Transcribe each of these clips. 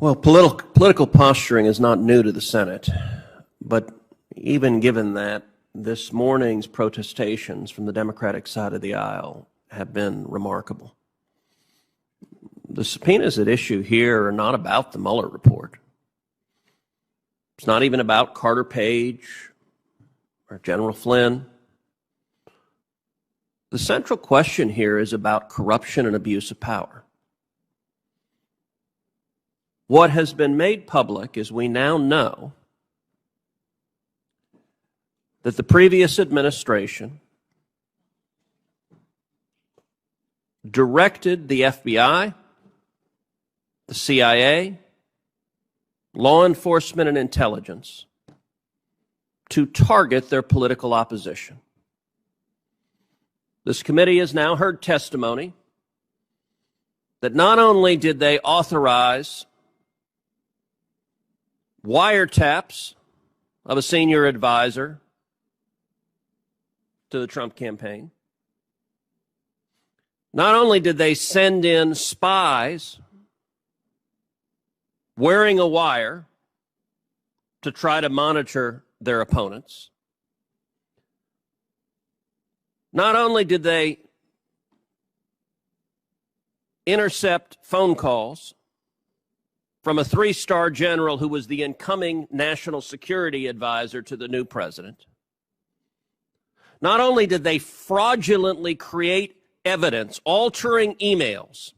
Well, political posturing is not new to the Senate, but even given that, this morning's protestations from the Democratic side of the aisle have been remarkable. The subpoenas at issue here are not about the Mueller report. It's not even about Carter Page or General Flynn. The central question here is about corruption and abuse of power. What has been made public is we now know that the previous administration directed the FBI, the CIA, law enforcement, and intelligence to target their political opposition. This committee has now heard testimony that not only did they authorize wiretaps of a senior advisor to the Trump campaign, not only did they send in spies wearing a wire to try to monitor their opponents, not only did they intercept phone calls from a three-star general who was the incoming national security advisor to the new president, not only did they fraudulently create evidence, altering emails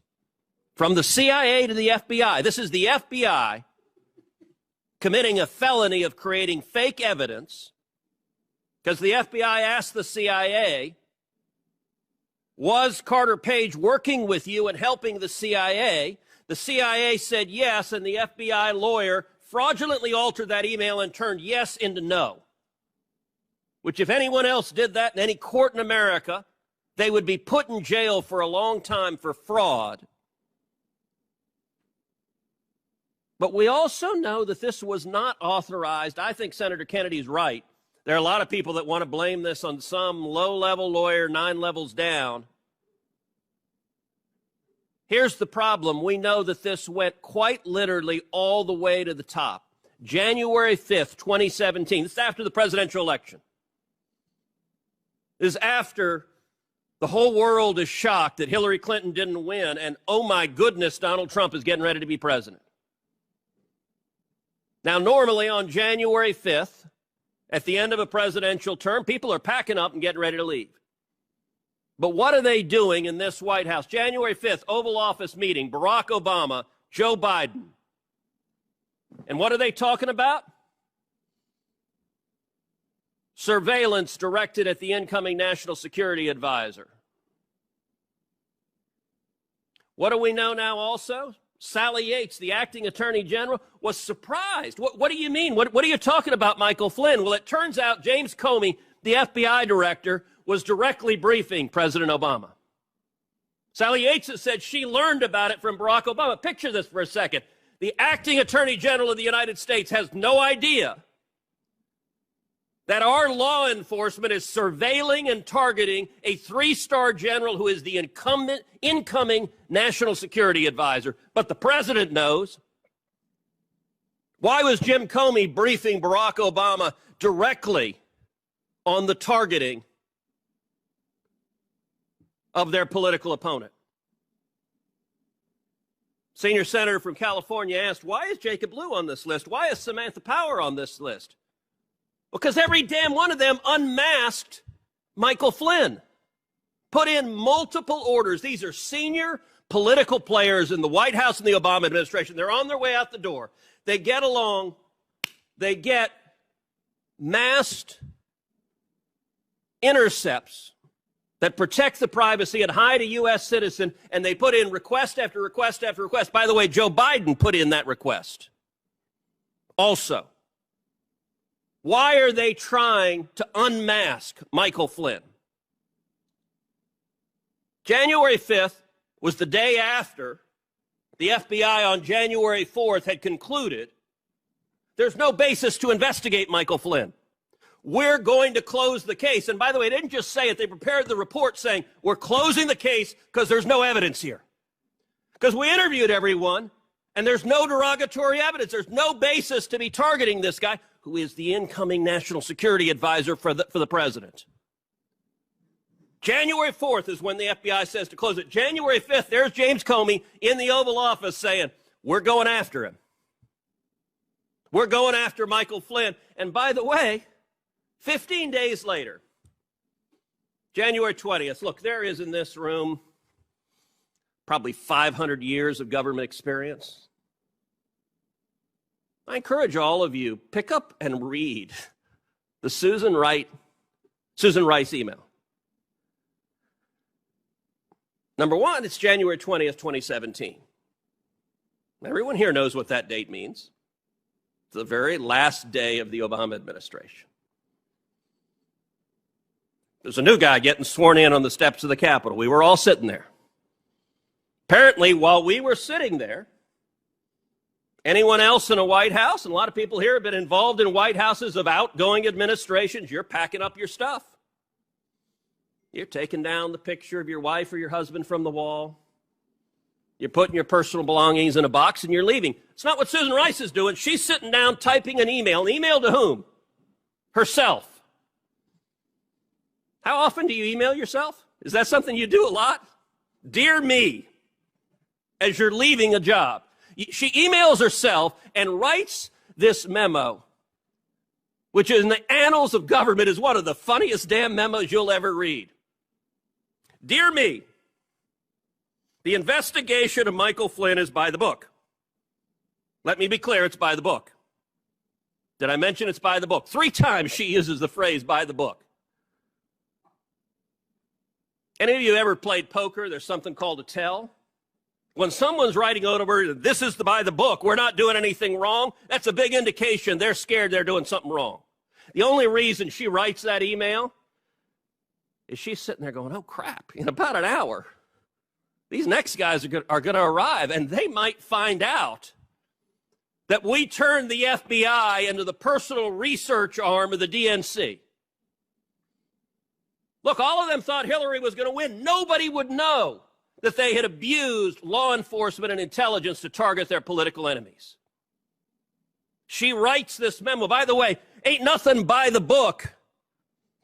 from the CIA to the FBI. This is the FBI committing a felony of creating fake evidence because the FBI asked the CIA, was Carter Page working with you and helping the CIA? The CIA said yes, and the FBI lawyer fraudulently altered that email and turned yes into no, which if anyone else did that in any court in America, they would be put in jail for a long time for fraud. But we also know that this was not authorized. I think Senator Kennedy's right. There are a lot of people that want to blame this on some low-level lawyer 9 levels down. Here's the problem. We know that this went quite literally all the way to the top. January 5th, 2017. This is after the presidential election. This is after the whole world is shocked that Hillary Clinton didn't win, and oh my goodness, Donald Trump is getting ready to be president. Now, normally on January 5th, at the end of a presidential term, people are packing up and getting ready to leave. But what are they doing in this White House? January 5th, Oval Office meeting, Barack Obama, Joe Biden. And what are they talking about? Surveillance directed at the incoming national security advisor. What do we know now also? Sally Yates, the acting attorney general, was surprised. What do you mean? What are you talking about, Michael Flynn? Well, it turns out James Comey, the FBI director, was directly briefing President Obama. Sally Yates has said she learned about it from Barack Obama. Picture this for a second. The acting attorney general of the United States has no idea that our law enforcement is surveilling and targeting a 3-star general who is the incoming national security advisor. But the president knows. Why was Jim Comey briefing Barack Obama directly on the targeting of their political opponent? Senior senator from California asked, why is Jacob Lew on this list? Why is Samantha Power on this list? Because every damn one of them unmasked Michael Flynn, put in multiple orders. These are senior political players in the White House and the Obama administration. They're on their way out the door. They get along. They get masked intercepts that protect the privacy and hide a U.S. citizen, and they put in request after request after request. By the way, Joe Biden put in that request also. Why are they trying to unmask Michael Flynn? January 5th was the day after the FBI on January 4th had concluded there's no basis to investigate Michael Flynn. We're going to close the case. And by the way, they didn't just say it. They prepared the report saying, we're closing the case because there's no evidence here. Because we interviewed everyone, And there's no derogatory evidence. There's no basis to be targeting this guy, who is the incoming national security advisor for the president. January 4th is when the FBI says to close it. January 5th, there's James Comey in the Oval Office saying, we're going after him. We're going after Michael Flynn. And by the way, 15 days later, January 20th, look, there is in this room probably 500 years of government experience. I encourage all of you, pick up and read the Susan Rice email. Number one, it's January 20th, 2017. Everyone here knows what that date means. It's the very last day of the Obama administration. There's a new guy getting sworn in on the steps of the Capitol. We were all sitting there. Apparently, while we were sitting there, anyone else in a White House, and a lot of people here have been involved in White Houses of outgoing administrations, you're packing up your stuff. You're taking down the picture of your wife or your husband from the wall. You're putting your personal belongings in a box and you're leaving. It's not what Susan Rice is doing. She's sitting down typing an email. An email to whom? Herself. How often do you email yourself? Is that something you do a lot? Dear me, as you're leaving a job. She emails herself and writes this memo, which in the annals of government is one of the funniest damn memos you'll ever read. Dear me, the investigation of Michael Flynn is by the book. Let me be clear, it's by the book. Did I mention it's by the book? 3 times she uses the phrase by the book. Any of you ever played poker? There's something called a tell. When someone's writing over, this is by the book, we're not doing anything wrong, that's a big indication they're scared they're doing something wrong. The only reason she writes that email is she's sitting there going, oh, crap, in about an hour, these next guys are going to arrive, and they might find out that we turned the FBI into the personal research arm of the DNC. Look, all of them thought Hillary was going to win. Nobody would know that they had abused law enforcement and intelligence to target their political enemies. She writes this memo. By the way, ain't nothing by the book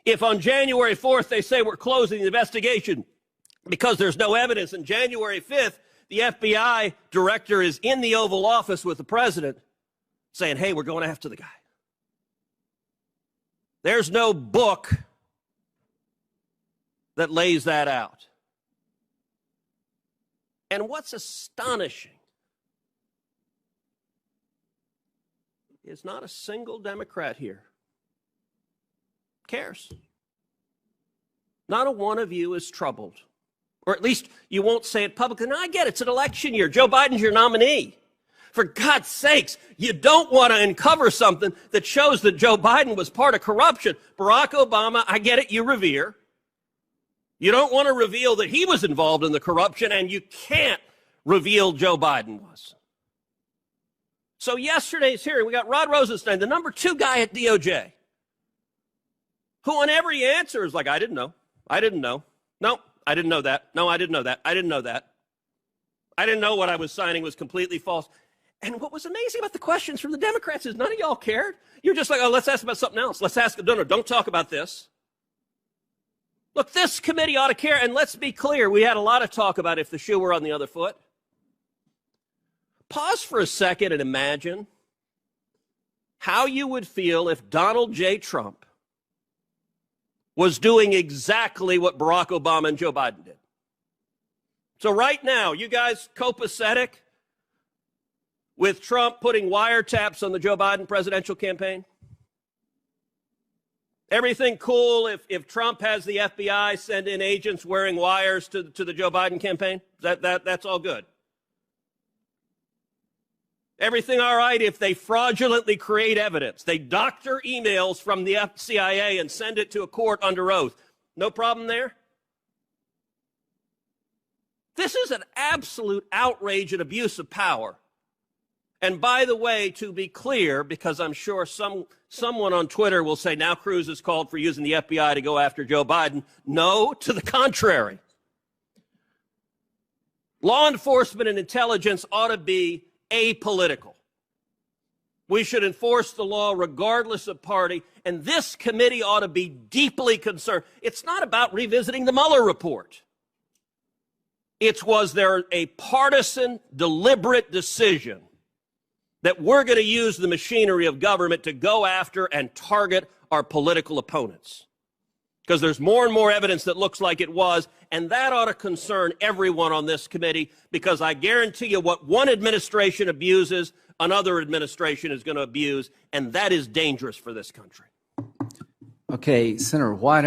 if on January 4th they say we're closing the investigation because there's no evidence. And January 5th, the FBI director is in the Oval Office with the president saying, hey, we're going after the guy. There's no book that lays that out. And what's astonishing is not a single Democrat here cares. Not a one of you is troubled. Or at least you won't say it publicly. Now, I get it. It's an election year. Joe Biden's your nominee. For God's sakes, you don't want to uncover something that shows that Joe Biden was part of corruption. Barack Obama, I get it, you revere. You don't want to reveal that he was involved in the corruption, and you can't reveal Joe Biden was. So yesterday's hearing, we got Rod Rosenstein, the number 2 guy at DOJ, who on every answer is like, I didn't know. I didn't know. No, I didn't know that. No, I didn't know that. I didn't know that. I didn't know what I was signing was completely false. And what was amazing about the questions from the Democrats is none of y'all cared. You're just like, oh, let's ask about something else. Let's ask, no, don't talk about this. Look, this committee ought to care, and let's be clear, we had a lot of talk about if the shoe were on the other foot. Pause for a second and imagine how you would feel if Donald J. Trump was doing exactly what Barack Obama and Joe Biden did. So right now, you guys copacetic with Trump putting wiretaps on the Joe Biden presidential campaign? Everything cool if Trump has the FBI send in agents wearing wires to the Joe Biden campaign? That's all good. Everything all right if they fraudulently create evidence. They doctor emails from the CIA and send it to a court under oath. No problem there? This is an absolute outrage and abuse of power. And by the way, to be clear, because I'm sure someone on Twitter will say, now Cruz is called for using the FBI to go after Joe Biden. No, to the contrary. Law enforcement and intelligence ought to be apolitical. We should enforce the law regardless of party, and this committee ought to be deeply concerned. It's not about revisiting the Mueller report. Was there a partisan, deliberate decision that we're going to use the machinery of government to go after and target our political opponents? Because there's more and more evidence that looks like it was, and that ought to concern everyone on this committee, because I guarantee you what one administration abuses, another administration is going to abuse, and that is dangerous for this country. Okay, Senator White.